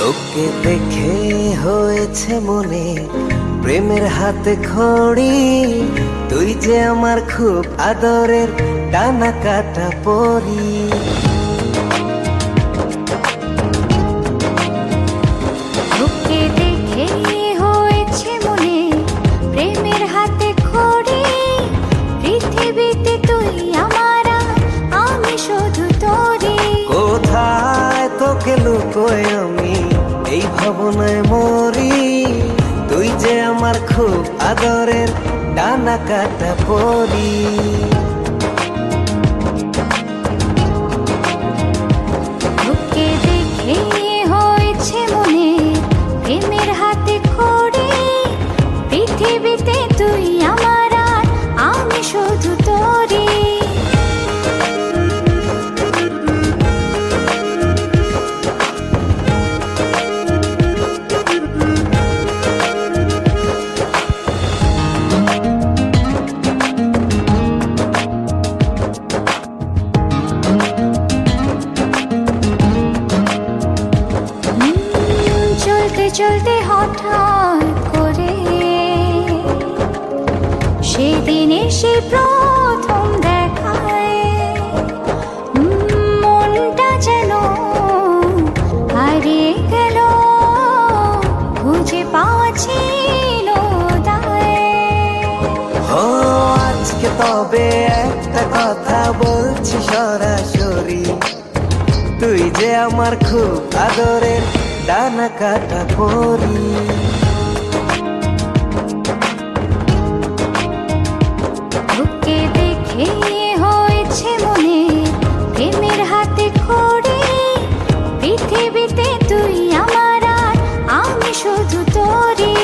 তোকে দেখে হয়েছে মনে প্রেমের হাতে খড়ি, তুই যে আমার খুব আদরের ডানা কাটা পরি। তোকে দেখে হয়েছে মনে প্রেমের হাতে খড়ি, পৃথিবীতে তুই আমার, আমি শুধু তোরি। কোথায় তোকে লুকোয় আমি এই ভাবনায় মরি, তুই যে আমার খুব আদরের ডানা কাটা পরি। তোকে দেখে হয়েছে মনে প্রেমের হাতে খড়ি, পৃথিবীতে তুই আমার, আমি শুধু তোরি। চলতে চলতে হঠাৎ করে সেদিনে সে প্রথম দেখায়, মনটা যেন হারিয়ে গেল, খুঁজে পাচ্ছিল দায়। ও আজকে তবে একটা কথা বলছি সরাসরি, তুই যে আমার খুব আদরের ডানা কাটা পরি। তোকে দেখে হয়েছে মনে প্রেমের হাতে খড়ি, পৃথিবীতে তুই আমার, আমি শুধু তোরি।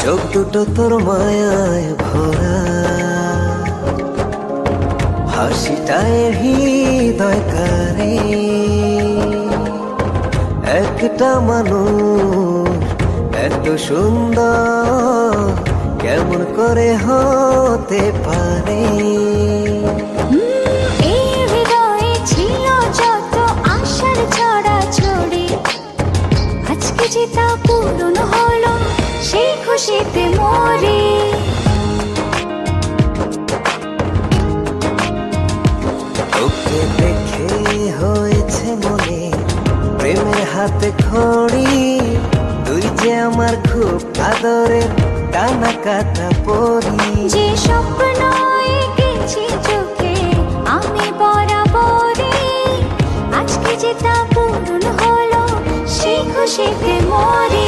চোখ দুটো তোর মায়ায় ভরা, হাসিটায় হৃদয় কারে। একটা মানুষ এত সুন্দর কেমন করে হতে পারে। এই হৃদয়ে ছিল যত আশার ছড়াছড়ি, আজকে যে তা পূরণ হলো, সেই খুশিতে মরি। তোকে দেখে হয়েছে মনে প্রেমের হাতে খড়ি, তুই যে আমার খুব আদরের ডানা কাটা পরি। যে স্বপ্ন এঁকেছি চোখে আমি বরাবরই, আজকে যে তা পূরণ হলো, সেই খুশিতে মরি।